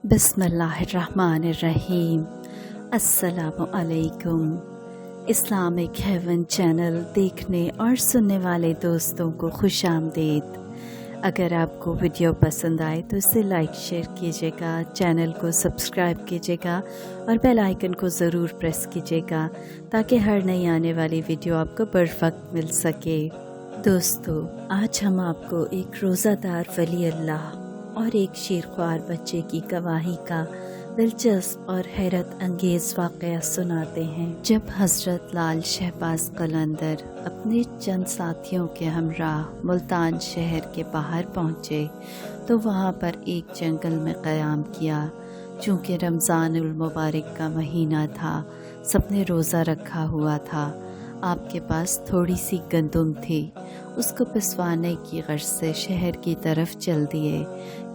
बिस्मिल्लाहिर्रहमानिर्रहीम। अस्सलामु अलैकुम। इस्लामिक हेवन चैनल देखने और सुनने वाले दोस्तों को खुश आमदीद। अगर आपको वीडियो पसंद आए तो इसे लाइक शेयर कीजिएगा, चैनल को सब्सक्राइब कीजिएगा और बेल आइकन को ज़रूर प्रेस कीजिएगा ताकि हर नई आने वाली वीडियो आपको बर वक्त मिल सके। दोस्तों, आज हम आपको एक रोज़ादार वली अल्लाह और एक शेरख्वार बच्चे की गवाही का दिलचस्प और हैरत अंगेज़ वाक़या सुनाते हैं। जब हज़रत लाल शहबाज कलंदर अपने चंद साथियों के हमराह मुल्तान शहर के बाहर पहुँचे तो वहाँ पर एक जंगल में क़याम किया। चूँकि रमज़ानुल मुबारक का महीना था, सबने रोज़ा रखा हुआ था। आपके पास थोड़ी सी गंदुम थी, उसको पिसवाने की गर्ज से शहर की तरफ चल दिए,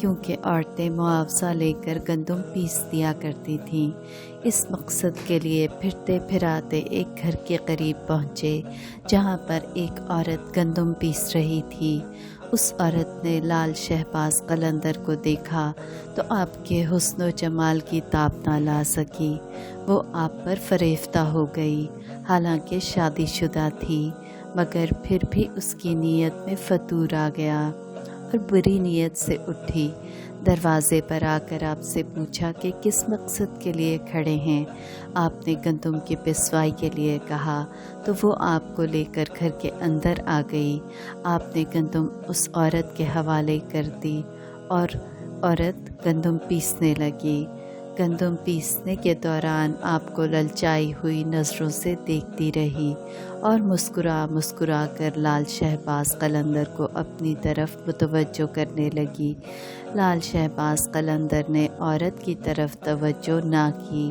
क्योंकि औरतें मुआवजा लेकर गंदुम पीस दिया करती थीं। इस मकसद के लिए फिरते फिराते एक घर के करीब पहुँचे, जहाँ पर एक औरत गंदुम पीस रही थी। उस औरत ने लाल शहबाज कलंदर को देखा तो आपके हुस्न व जमाल की ताब ना ला सकी। वो आप पर फरेफ्ता हो गई। हालांकि शादीशुदा थी, मगर फिर भी उसकी नीयत में फतूर आ गया और बुरी नीयत से उठी। दरवाज़े पर आकर आपसे पूछा कि किस मकसद के लिए खड़े हैं। आपने गंदुम की पिसवाई के लिए कहा तो वो आपको लेकर घर के अंदर आ गई। आपने गंदुम उस औरत के हवाले कर दी और औरत गंदुम पीसने लगी। गंदुम पीसने के दौरान आपको ललचाई हुई नज़रों से देखती रही और मुस्कुरा कर लाल शहबाज कलंदर को अपनी तरफ मुतवज्जो करने लगी। लाल शहबाज कलंदर ने औरत की तरफ तवज्जो ना की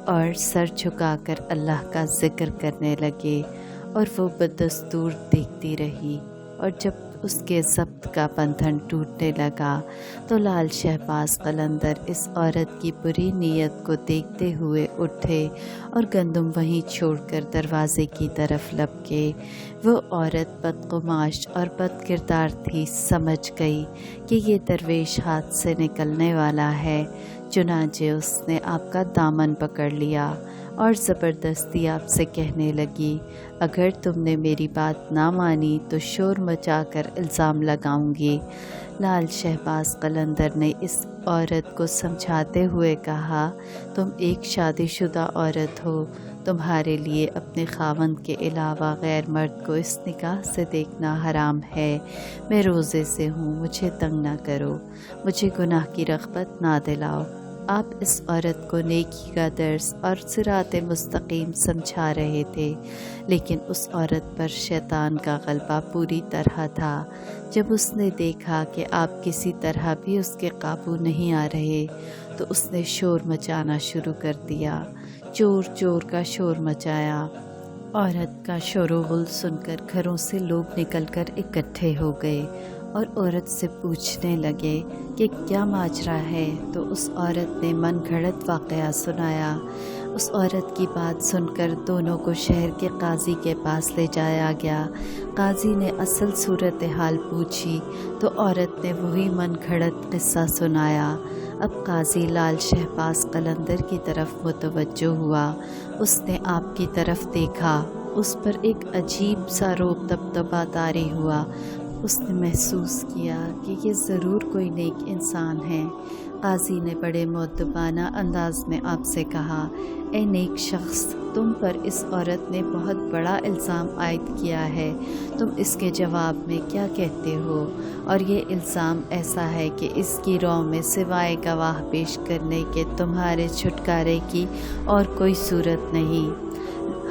और सर झुकाकर अल्लाह का ज़िक्र करने लगे और वो बदस्तूर देखती रही। और जब उसके ज़ब्त का बंधन टूटने लगा तो लाल शहबाज कलंदर इस औरत की बुरी नीयत को देखते हुए उठे और गंदुम वहीं छोड़कर दरवाज़े की तरफ लपके। वो औरत बदगुमाश और बदकिरदार थी, समझ गई कि ये दरवेश हाथ से निकलने वाला है। चुनांचे उसने आपका दामन पकड़ लिया और ज़बरदस्ती आपसे कहने लगी, अगर तुमने मेरी बात ना मानी तो शोर मचाकर इल्ज़ाम लगाऊंगी। लाल शहबाज कलंदर ने इस औरत को समझाते हुए कहा, तुम एक शादीशुदा औरत हो, तुम्हारे लिए अपने खावंद के अलावा गैर मर्द को इस निगाह से देखना हराम है। मैं रोज़े से हूँ, मुझे तंग ना करो, मुझे गुनाह की रग़बत ना दिलाओ। आप इस औरत को नेकी का दर्स और सिरात मुस्तकीम समझा रहे थे, लेकिन उस औरत पर शैतान का गलबा पूरी तरह था। जब उसने देखा कि आप किसी तरह भी उसके काबू नहीं आ रहे तो उसने शोर मचाना शुरू कर दिया। चोर चोर का शोर मचाया। औरत का शोरगुल सुनकर घरों से लोग निकलकर इकट्ठे हो गए और औरत से पूछने लगे कि क्या माजरा है। तो उस औरत ने मन घड़त वाक़या सुनाया। उस औरत की बात सुनकर दोनों को शहर के काजी के पास ले जाया गया। काजी ने असल सूरत हाल पूछी तो औरत ने वही मन घड़त किस्सा सुनाया। अब काजी लाल शहबाज कलंदर की तरफ मुतवज्जो हुआ। उसने आपकी तरफ देखा, उस पर एक अजीब सा रोब तबतबा तारी हुआ। उसने महसूस किया कि ये ज़रूर कोई नेक इंसान है। काजी ने बड़े मुअद्दबाना अंदाज में आपसे कहा, ए नेक शख्स, तुम पर इस औरत ने बहुत बड़ा इल्ज़ाम आयद किया है, तुम इसके जवाब में क्या कहते हो? और ये इल्ज़ाम ऐसा है कि इसकी रौ में सिवाय गवाह पेश करने के तुम्हारे छुटकारे की और कोई सूरत नहीं।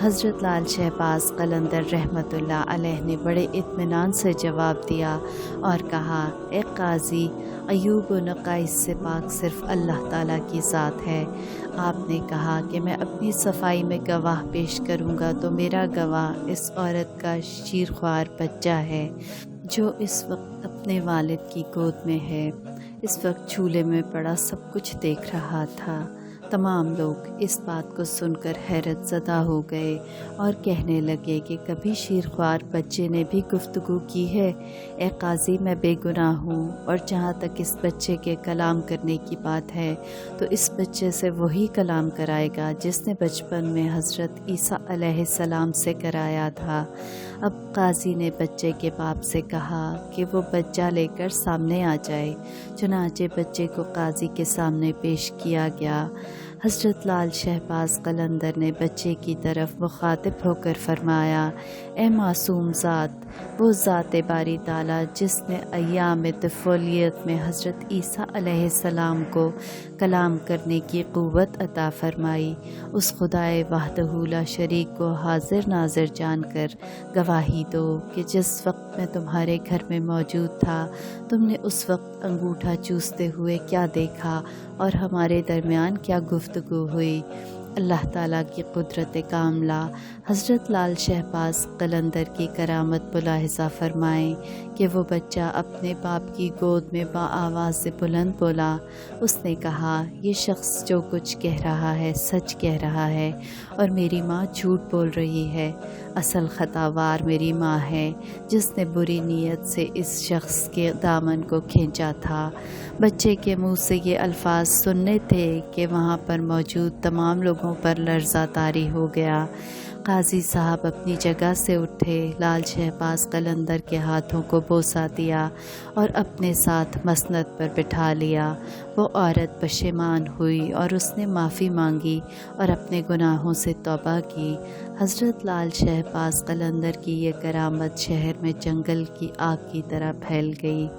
हज़रत लाल शहबाज कलंदर रहमतुल्लाह अलैह ने बड़े इत्मीनान से जवाब दिया और कहा, ए काजी, अयूब व नकाइस से पाक सिर्फ़ अल्लाह ताला की ज़ात है। आपने कहा कि मैं अपनी सफाई में गवाह पेश करूँगा तो मेरा गवाह इस औरत का शेरख्वार बच्चा है, जो इस वक्त अपने वालिद की गोद में है। इस वक्त झूले में पड़ा सब कुछ देख रहा था। तमाम लोग इस बात को सुनकर हैरत ज़दा हो गए और कहने लगे कि कभी शीरख्वार बच्चे ने भी गुफ्तगू की है। ए काजी, मैं बेगुनाह हूँ, और जहाँ तक इस बच्चे के कलाम करने की बात है तो इस बच्चे से वही कलाम कराएगा जिसने बचपन में हज़रत ईसा अलैहिस्सलाम से कराया था। अब काजी ने बच्चे के बाप से कहा कि वो बच्चा लेकर सामने आ जाए। चुनांचे बच्चे को काजी के सामने पेश किया गया। हज़रत लाल शहबाज कलंदर ने बच्चे की तरफ मुखातिब होकर फरमाया, ए मासूम ज़ात, वो ज़ात बारी ताला जिसने अय्याम तफ़ोलियत में हज़रत ईसा अलैहिस्सलाम को कलाम करने की क़ुव्वत अता फ़रमाई, उस खुदाए वहदहू ला शरीक को हाजिर नाज़िर जानकर गवाही दो कि जिस वक्त मैं तुम्हारे घर में मौजूद था तुमने उस वक्त अंगूठा चूसते हुए क्या देखा और हमारे दरमियान क्या गुफ्तगू हुई। अल्लाह ताला की कुदरत कामला हज़रत लाल शहबाज कलंदर की करामत मुलाहिज़ा फ़रमाएँ कि वो बच्चा अपने बाप की गोद में बाआवाज़ से बुलंद बोला। उसने कहा, ये शख्स जो कुछ कह रहा है सच कह रहा है और मेरी माँ झूठ बोल रही है। असल ख़तावार मेरी माँ है जिसने बुरी नीयत से इस शख्स के दामन को खींचा था। बच्चे के मुंह से ये अल्फाज सुनने थे कि वहाँ पर मौजूद तमाम लोगों पर लर्ज़ा तारी हो गया। काजी साहब अपनी जगह से उठे, लाल शहबाज कलंदर के हाथों को बोसा दिया और अपने साथ मसनद पर बिठा लिया। वो औरत पशेमान हुई और उसने माफ़ी मांगी और अपने गुनाहों से तौबा की। हज़रत लाल शहबाज कलंदर की ये करामत शहर में जंगल की आग की तरह फैल गई।